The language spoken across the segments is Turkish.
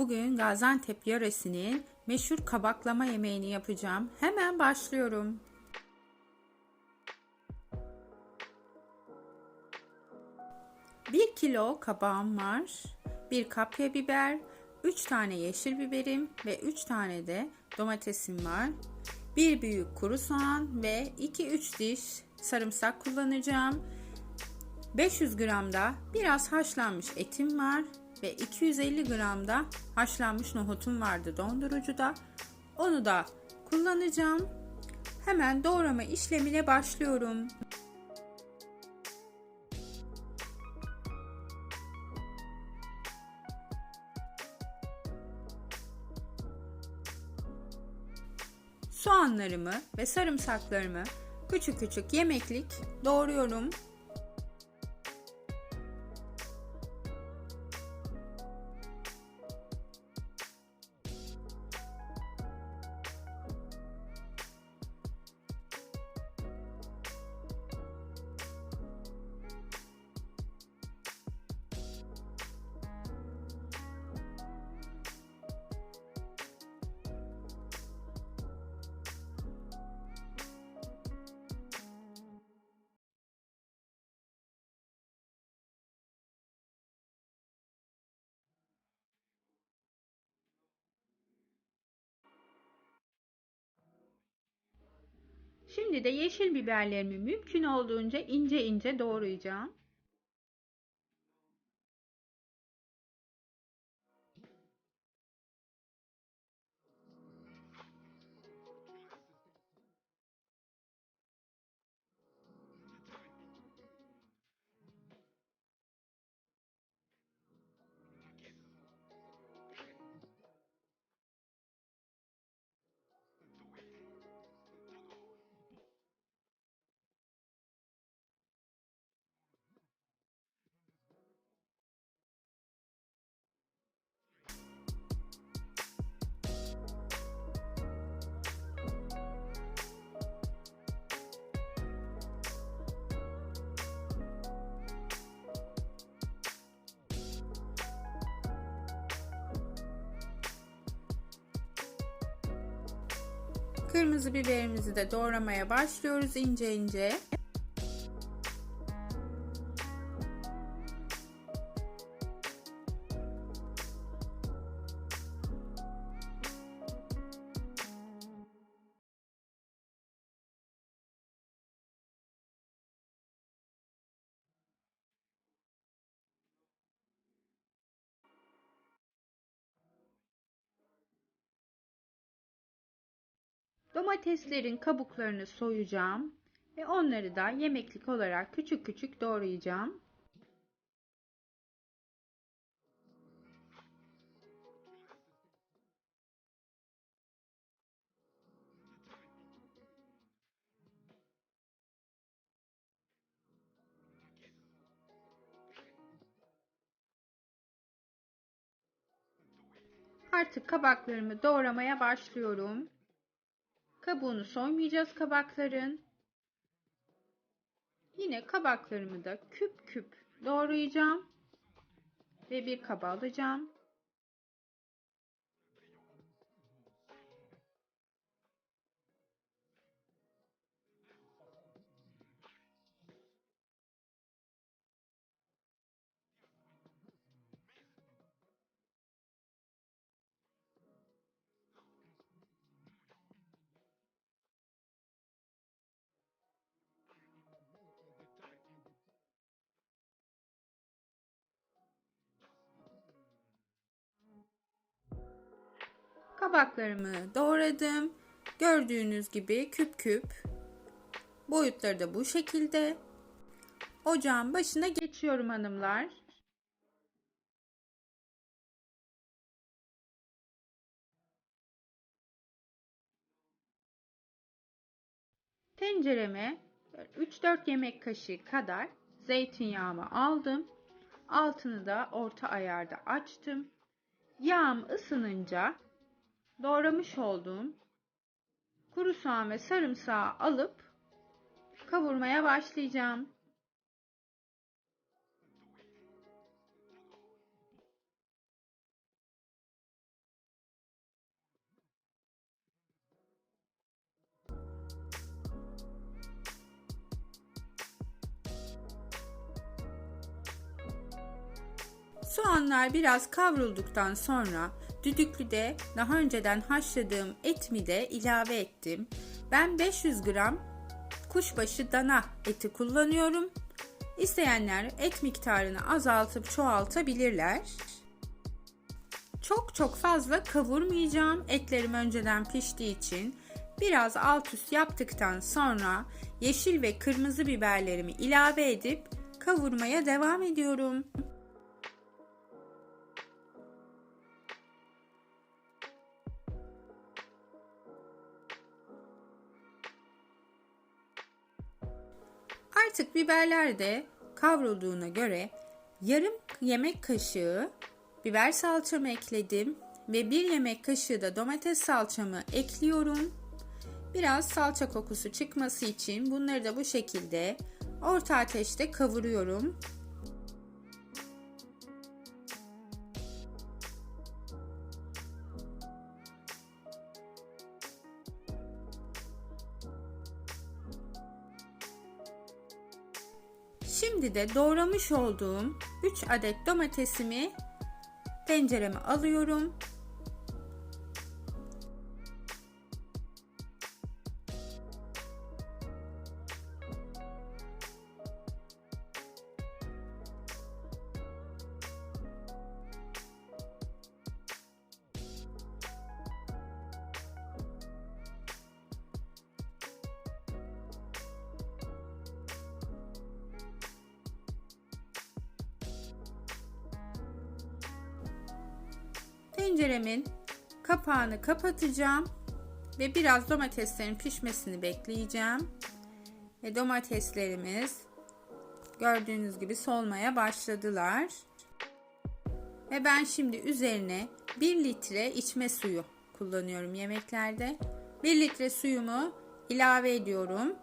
Bugün Gaziantep yöresinin meşhur kabaklama yemeğini yapacağım. Hemen başlıyorum. 1 kilo kabağım var. 1 kapya biber, 3 tane yeşil biberim ve 3 tane de domatesim var. 1 büyük kuru soğan ve 2-3 diş sarımsak kullanacağım. 500 gram da biraz haşlanmış etim var ve 250 gram da haşlanmış nohutum vardı dondurucuda. Onu da kullanacağım. Hemen doğrama işlemine başlıyorum. Soğanlarımı ve sarımsaklarımı küçük küçük yemeklik doğruyorum. Şimdi de yeşil biberlerimi mümkün olduğunca ince ince doğrayacağım. Kırmızı biberimizi de doğramaya başlıyoruz ince ince. Domateslerin kabuklarını soyacağım ve onları da yemeklik olarak küçük küçük doğrayacağım. Artık kabaklarımı doğramaya başlıyorum. Kabuğunu soymayacağız kabakların. Yine kabaklarımı da küp küp doğrayacağım ve bir kaba alacağım. Kabaklarımı doğradım. Gördüğünüz gibi küp küp. Boyutları da bu şekilde. Ocağın başına geçiyorum hanımlar. Tencereme 3-4 yemek kaşığı kadar zeytinyağımı aldım. Altını da orta ayarda açtım. Yağım ısınınca doğramış olduğum kuru soğan ve sarımsağı alıp kavurmaya başlayacağım. Soğanlar biraz kavrulduktan sonra düdüklüde daha önceden haşladığım etimi de ilave ettim. Ben 500 gram kuşbaşı dana eti kullanıyorum. İsteyenler et miktarını azaltıp çoğaltabilirler. Çok fazla kavurmayacağım. Etlerim önceden piştiği için biraz alt üst yaptıktan sonra yeşil ve kırmızı biberlerimi ilave edip kavurmaya devam ediyorum. Artık biberler de kavrulduğuna göre yarım yemek kaşığı biber salçamı ekledim ve 1 yemek kaşığı da domates salçamı ekliyorum. Biraz salça kokusu çıkması için bunları da bu şekilde orta ateşte kavuruyorum. Şimdi de doğramış olduğum 3 adet domatesimi tencereme alıyorum. Tenceremin kapağını kapatacağım ve biraz domateslerin pişmesini bekleyeceğim. Ve domateslerimiz gördüğünüz gibi solmaya başladılar. Ve ben şimdi üzerine 1 litre içme suyu kullanıyorum yemeklerde. 1 litre suyumu ilave ediyorum.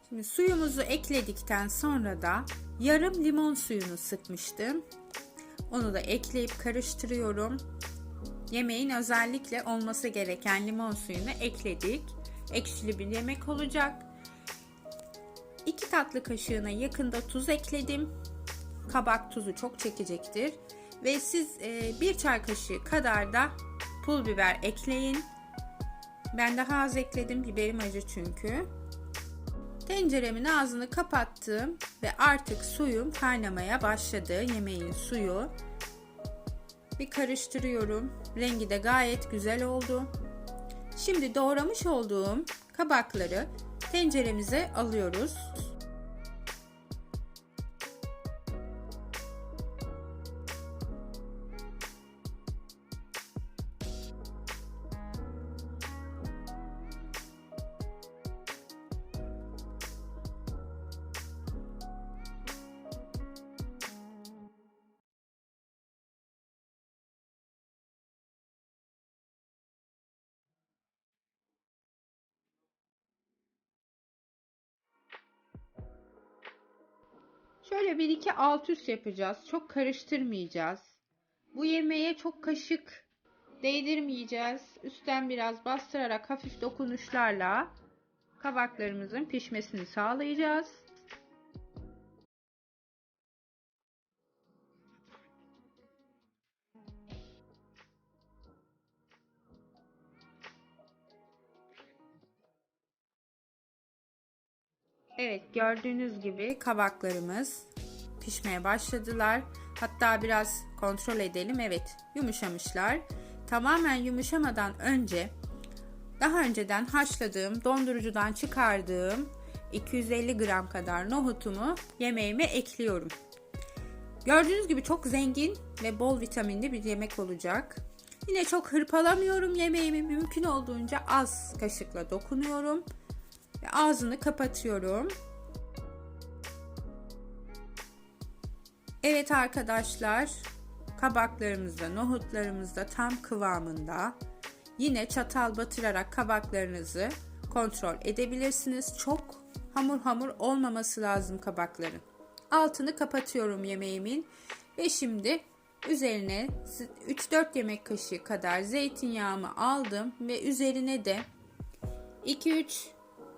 Şimdi suyumuzu ekledikten sonra da yarım limon suyunu sıkmıştım. Onu da ekleyip karıştırıyorum. Yemeğin özellikle olması gereken limon suyunu ekledik. Ekşili bir yemek olacak. 2 tatlı kaşığına yakında tuz ekledim. Kabak tuzu çok çekecektir. Ve siz 1 çay kaşığı kadar da pul biber ekleyin. Ben daha az ekledim. Biberim acı çünkü. Tenceremin ağzını kapattım ve artık suyum kaynamaya başladı. Yemeğin suyu. Bir karıştırıyorum. Rengi de gayet güzel oldu. Şimdi doğramış olduğum kabakları tenceremize alıyoruz. Şöyle bir iki alt üst yapacağız. Çok karıştırmayacağız. Bu yemeğe çok kaşık değdirmeyeceğiz. Üstten biraz bastırarak hafif dokunuşlarla kabaklarımızın pişmesini sağlayacağız. Evet, gördüğünüz gibi kabaklarımız pişmeye başladılar. Hatta biraz kontrol edelim. Evet, yumuşamışlar. Tamamen yumuşamadan önce daha önceden haşladığım, dondurucudan çıkardığım 250 gram kadar nohutumu yemeğime ekliyorum. Gördüğünüz gibi çok zengin ve bol vitaminli bir yemek olacak. Yine çok hırpalamıyorum yemeğimi. Mümkün olduğunca az kaşıkla dokunuyorum. Ve ağzını kapatıyorum. Evet arkadaşlar, kabaklarımız da nohutlarımız da tam kıvamında. Yine çatal batırarak kabaklarınızı kontrol edebilirsiniz. Çok hamur olmaması lazım kabakların. Altını kapatıyorum yemeğimin ve şimdi üzerine 3-4 yemek kaşığı kadar zeytinyağımı aldım ve üzerine de 2-3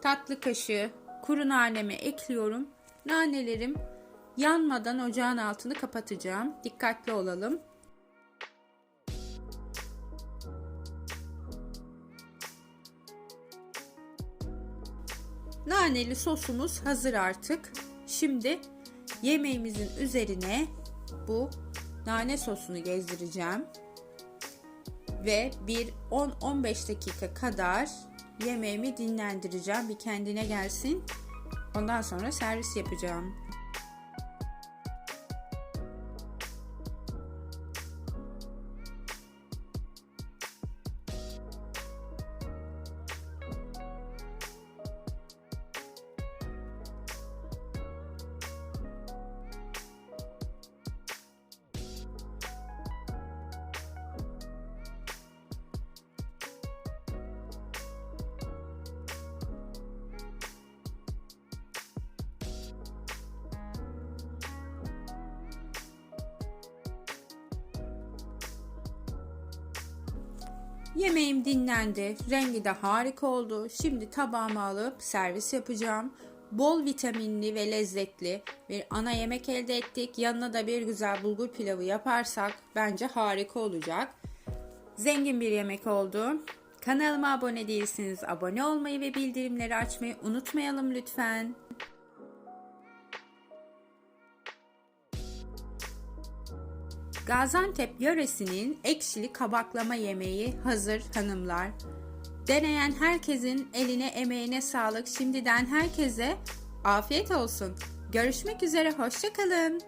tatlı kaşığı kuru nanemi ekliyorum. Nanelerim yanmadan ocağın altını kapatacağım. Dikkatli olalım. Naneli sosumuz hazır artık. Şimdi yemeğimizin üzerine bu nane sosunu gezdireceğim. Ve bir 10-15 dakika kadar yemeğimi dinlendireceğim. Bir kendine gelsin. Ondan sonra servis yapacağım. Yemeğim dinlendi. Rengi de harika oldu. Şimdi tabağıma alıp servis yapacağım. Bol vitaminli ve lezzetli bir ana yemek elde ettik. Yanına da bir güzel bulgur pilavı yaparsak bence harika olacak. Zengin bir yemek oldu. Kanalıma abone değilseniz abone olmayı ve bildirimleri açmayı unutmayalım lütfen. Gaziantep yöresinin ekşili kabaklama yemeği hazır hanımlar. Deneyen herkesin eline emeğine sağlık. Şimdiden herkese afiyet olsun. Görüşmek üzere, hoşça kalın.